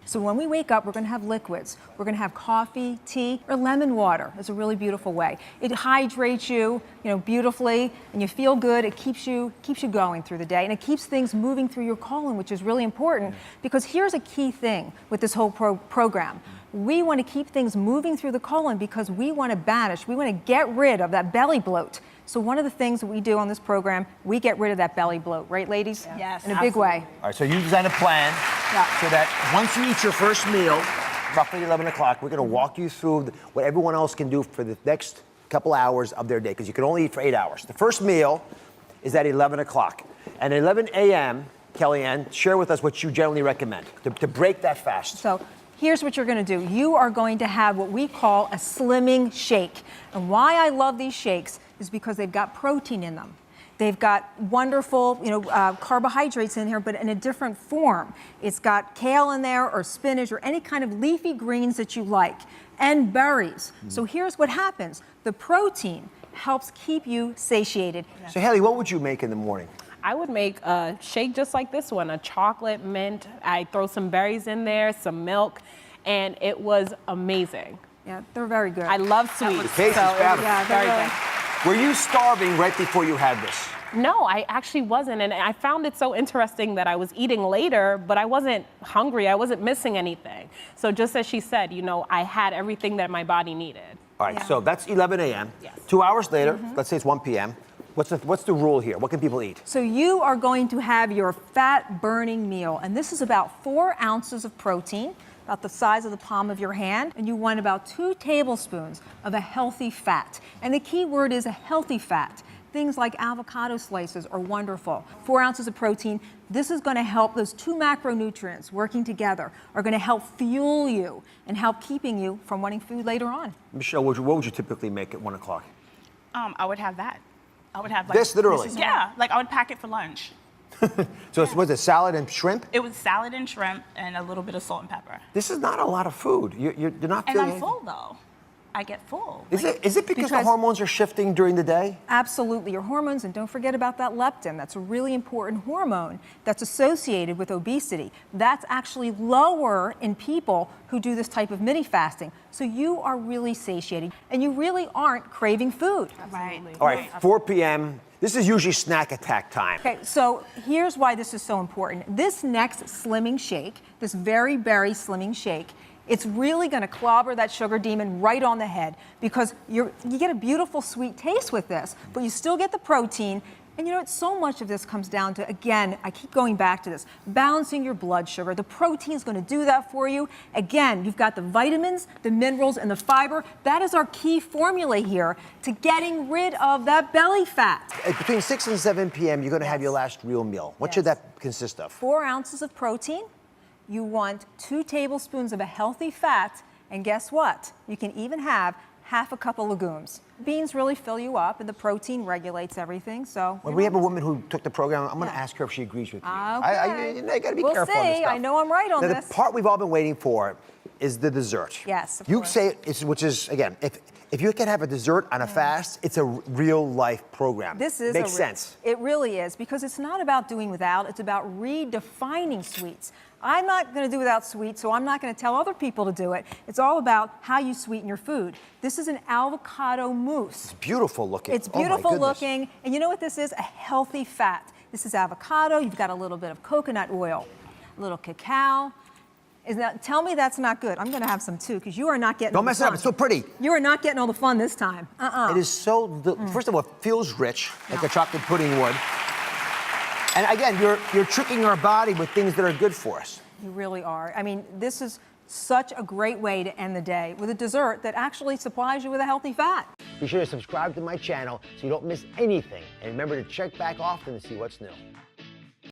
So when we wake up, we're going to have liquids. We're going to have coffee, tea, or lemon water. It's a really beautiful way. It hydrates you, beautifully, and you feel good. It keeps you going through the day, and it keeps things moving through your colon, which is really important, because here's a key thing with this whole program. We want to keep things moving through the colon because we want to banish, we want to get rid of that belly bloat. So one of the things that we do on this program, we get rid of that belly bloat, right, ladies? Yes. In a big way. All right, so you design a plan so that once you eat your first meal, roughly 11 o'clock, we're going to walk you through what everyone else can do for the next couple hours of their day, because you can only eat for 8 hours. The first meal is at 11 o'clock. And at 11 a.m., Kellyanne, share with us what you generally recommend to break that fast. So here's what you're going to do. You are going to have what we call a slimming shake. And why I love these shakes is because they've got protein in them. They've got wonderful, carbohydrates in here, but in a different form. It's got kale in there, or spinach, or any kind of leafy greens that you like, and berries. So here's what happens. The protein helps keep you satiated. So Haley, what would you make in the morning? I would make a shake just like this one, a chocolate mint. I throw some berries in there, some milk, and it was amazing. Yeah, they're very good. I love sweets. The taste is fabulous. Yeah, very good. Were you starving right before you had this? No, I actually wasn't, and I found it so interesting that I was eating later, but I wasn't hungry, I wasn't missing anything. So just as she said, I had everything that my body needed. All right, so that's 11 a.m. Yes. 2 hours later, let's say it's 1 p.m. What's the rule here? What can people eat? So you are going to have your fat-burning meal, and this is about 4 ounces of protein, about the size of the palm of your hand, and you want about 2 tablespoons of a healthy fat. And the key word is a healthy fat. Things like avocado slices are wonderful. 4 ounces of protein. This is going to help those 2 macronutrients working together are going to help fuel you and help keeping you from wanting food later on. Michelle, what would you typically make at 1 o'clock? I would have that. I would have this literally? Yeah, I would pack it for lunch. So was it salad and shrimp? It was salad and shrimp and a little bit of salt and pepper. This is not a lot of food. You're not feeling. And I'm full though. I get full. Is it because the hormones are shifting during the day? Absolutely, your hormones, and don't forget about that leptin. That's a really important hormone that's associated with obesity. That's actually lower in people who do this type of mini fasting. So you are really satiated, and you really aren't craving food. Right. All right, 4 p.m. This is usually snack attack time. Okay, so here's why this is so important. This next slimming shake, this very berry slimming shake, it's really going to clobber that sugar demon right on the head, because you get a beautiful sweet taste with this, but you still get the protein. And so much of this comes down to, again, I keep going back to this, balancing your blood sugar. The protein is going to do that for you. Again, you've got the vitamins, the minerals, and the fiber. That is our key formula here to getting rid of that belly fat. Between 6 and 7 p.m., you're going to have your last real meal. What should that consist of? 4 ounces of protein. You want 2 tablespoons of a healthy fat, and guess what? You can even have half a cup of legumes. Beans really fill you up, and the protein regulates everything. So when we have a woman who took the program, I'm going to ask her if she agrees with me. Okay. You got to be we'll careful see. on this stuff. I know I'm right on now, this. The part we've all been waiting for is the dessert. Yes, of you course. say which is again, if you can have a dessert on a fast, it's a real life program. This is makes sense. It really is, because it's not about doing without. It's about redefining sweets. I'm not going to do without sweets, so I'm not going to tell other people to do it. It's all about how you sweeten your food. This is an avocado mousse. It's beautiful looking. It's beautiful looking, and you know what this is? A healthy fat. This is avocado. You've got a little bit of coconut oil, a little cacao. Tell me that's not good. I'm going to have some too, because you are not getting. Don't mess it up. It's so pretty. You are not getting all the fun this time. It is so. First of all, it feels rich, like a chocolate pudding would. And again, you're tricking our body with things that are good for us. You really are. I mean, this is such a great way to end the day with a dessert that actually supplies you with a healthy fat. Be sure to subscribe to my channel so you don't miss anything. And remember to check back often to see what's new.